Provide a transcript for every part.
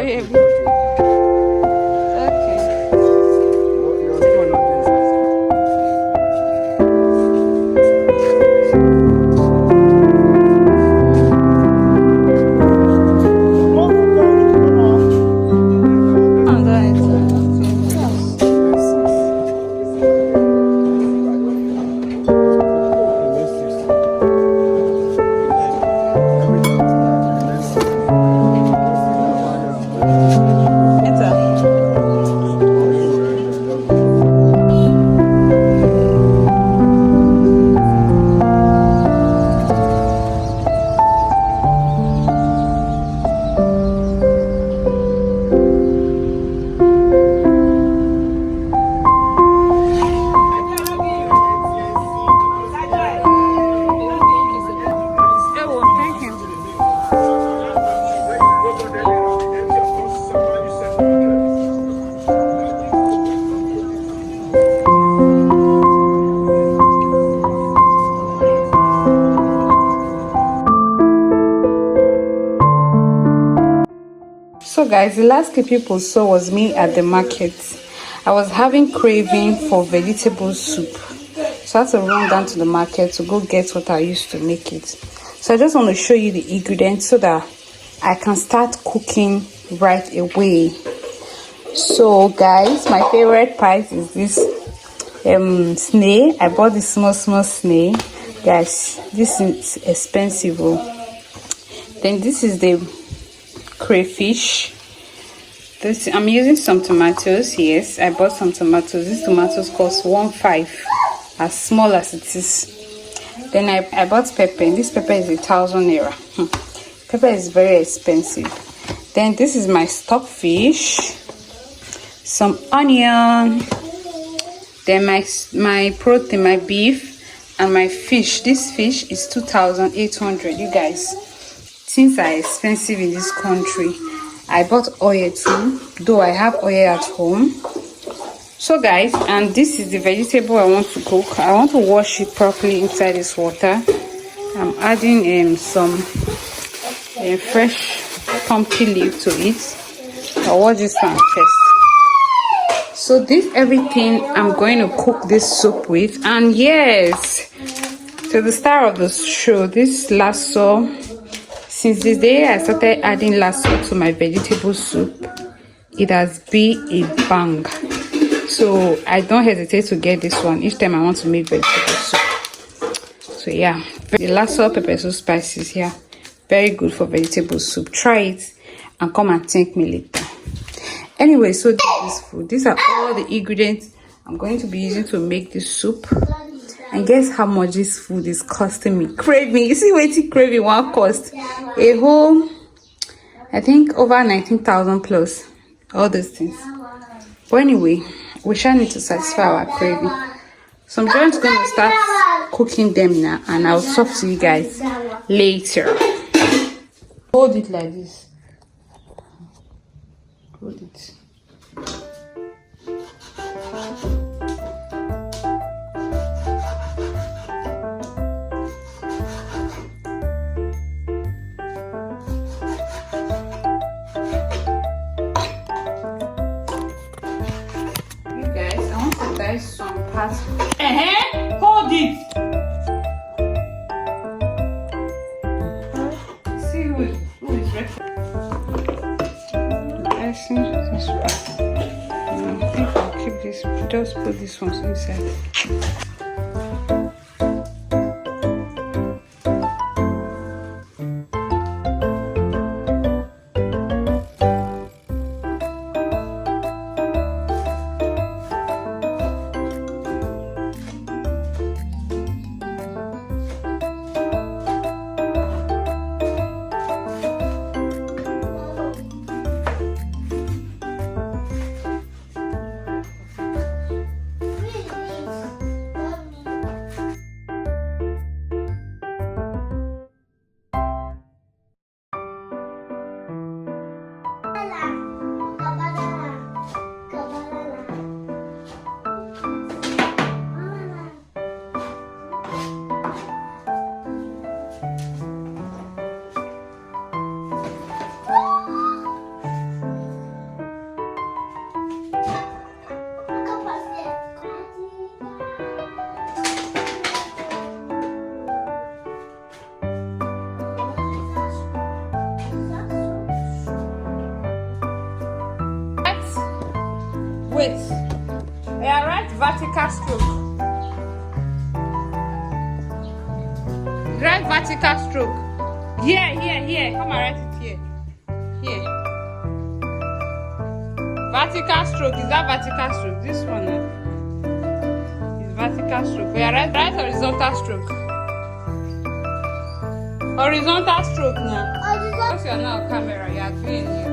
carry everything. Okay. So guys, the last clip people saw was me at the market. I was having craving for vegetable soup, so I had to run down to the market to go get what I used to make it. So I just want to show you the ingredients so that I can start cooking right away. So guys, my favorite part is this snail. I bought this small snail. Guys, this is expensive. Then this is the crayfish. This, I'm using some tomatoes. Yes, I bought some tomatoes. These tomatoes cost 1.5, as small as it is. Then I bought pepper, and this pepper is 1,000 naira. Pepper is very expensive. Then this is my stock fish, some onion, then my protein, my beef, and my fish. This fish is 2,800. You guys, things are expensive in this country. I bought oil too, though I have oil at home. So guys, and this is the vegetable I want to cook. I want to wash it properly inside this water. I'm adding some fresh pumpkin leaf to it. I'll wash this one first. So this everything I'm going to cook this soup with. And yes, to the star of the show, this lasso. Since the day I started adding lasso to my vegetable soup, it has been a bang. So I don't hesitate to get this one each time I want to make vegetable soup. So yeah, the lasso pepper soup spices here, very good for vegetable soup. Try it and come and thank me later. Anyway, so this is food. These are all the ingredients I'm going to be using to make this soup. And guess how much this food is costing me? Craving. You see what craving one cost? A whole, I think over 19,000 plus. All those things. But anyway, we shall need to satisfy our craving. So I'm just going to start cooking them now, and I'll talk to you guys later. Hold it like this. Hold it. Some parts. Hold it. See who is ready. I think this one. I think I'll keep this. Just put this one inside. Wait. Yeah, right vertical stroke. Right vertical stroke. Here. Come and write it here. Here. Vertical stroke. Is that vertical stroke? This one is vertical stroke. Yeah, right horizontal stroke. Horizontal stroke now. Because you're now camera, you are doing here.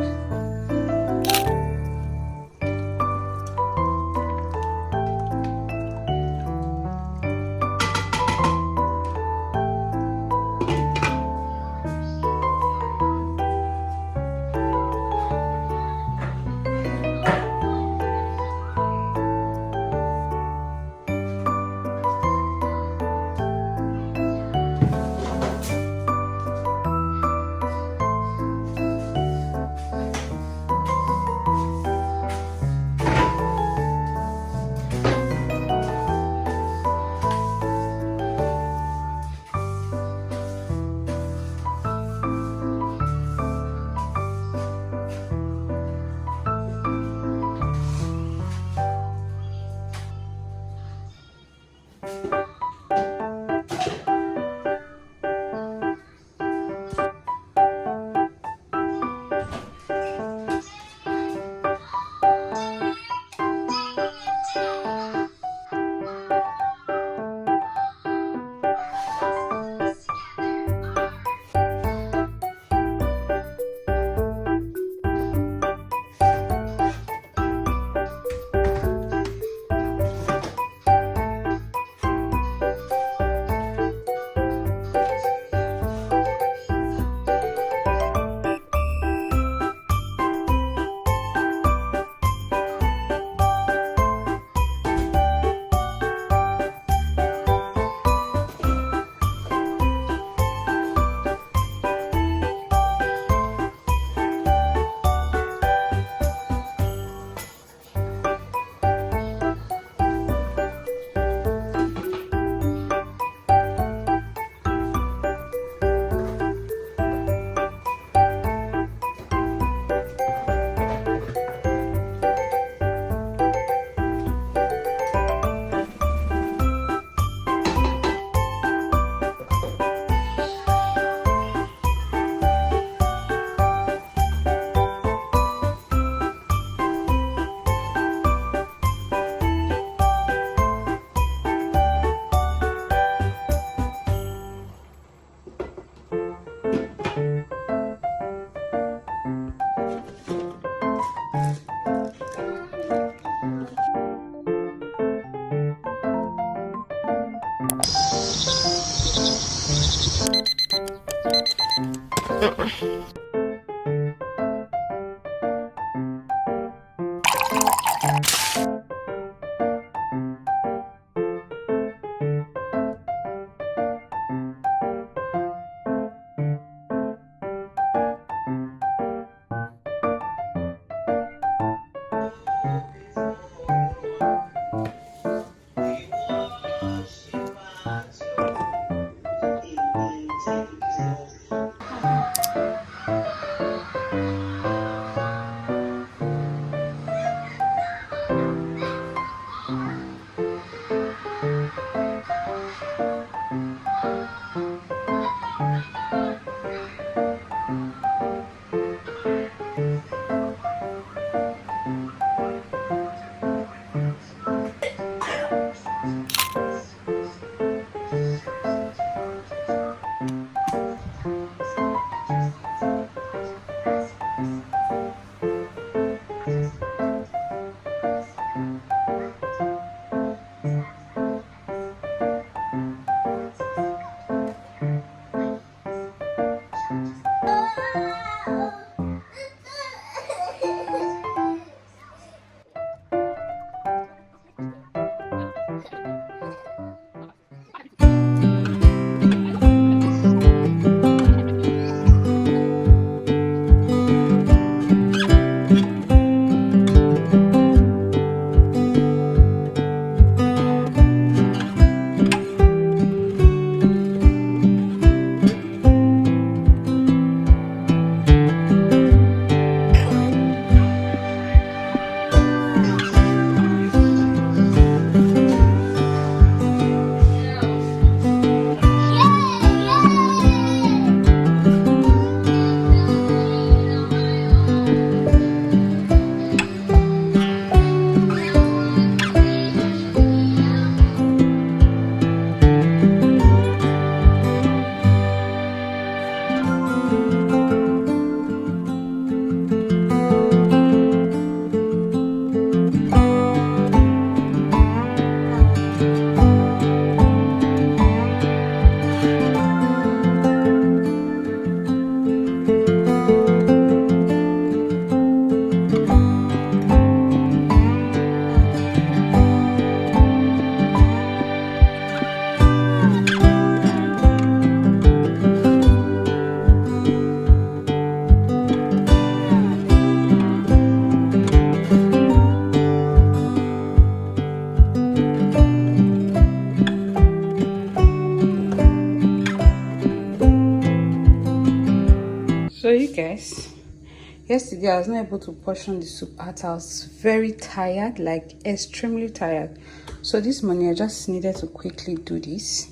Yesterday I was not able to portion the soup out. I was very tired, like extremely tired. So this morning I just needed to quickly do this.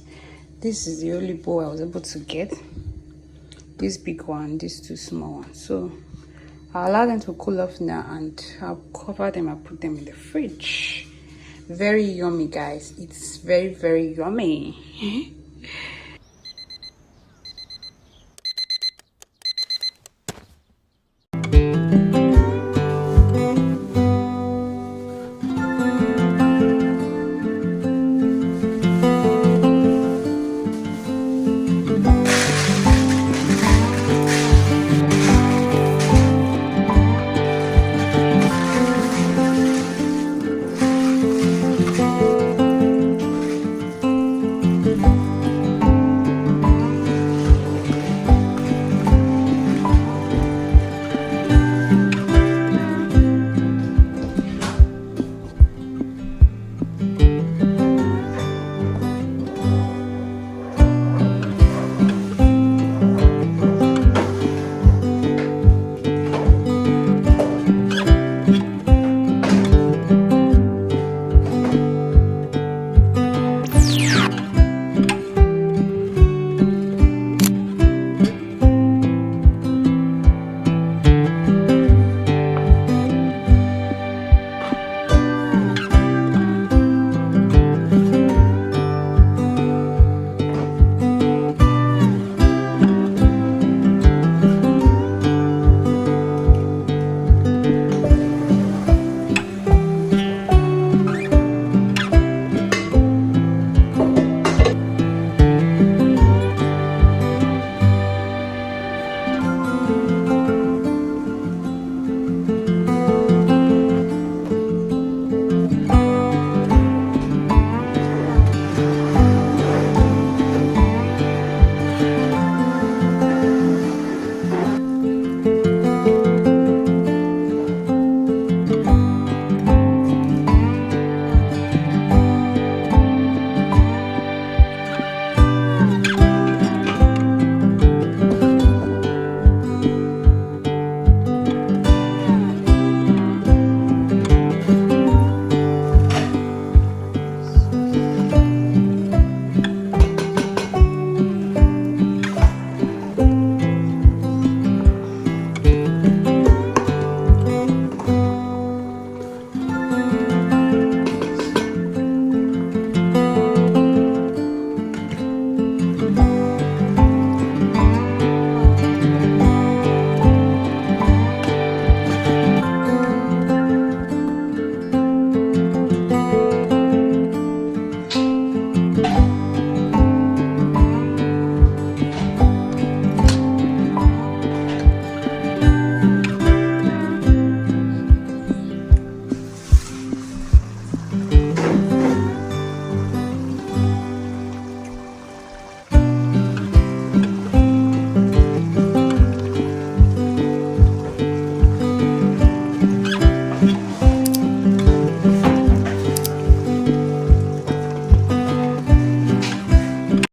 This is the only bowl I was able to get. This big one, these two small ones. So I'll allow them to cool off now, and I'll cover them and put them in the fridge. Very yummy, guys. It's very, very yummy.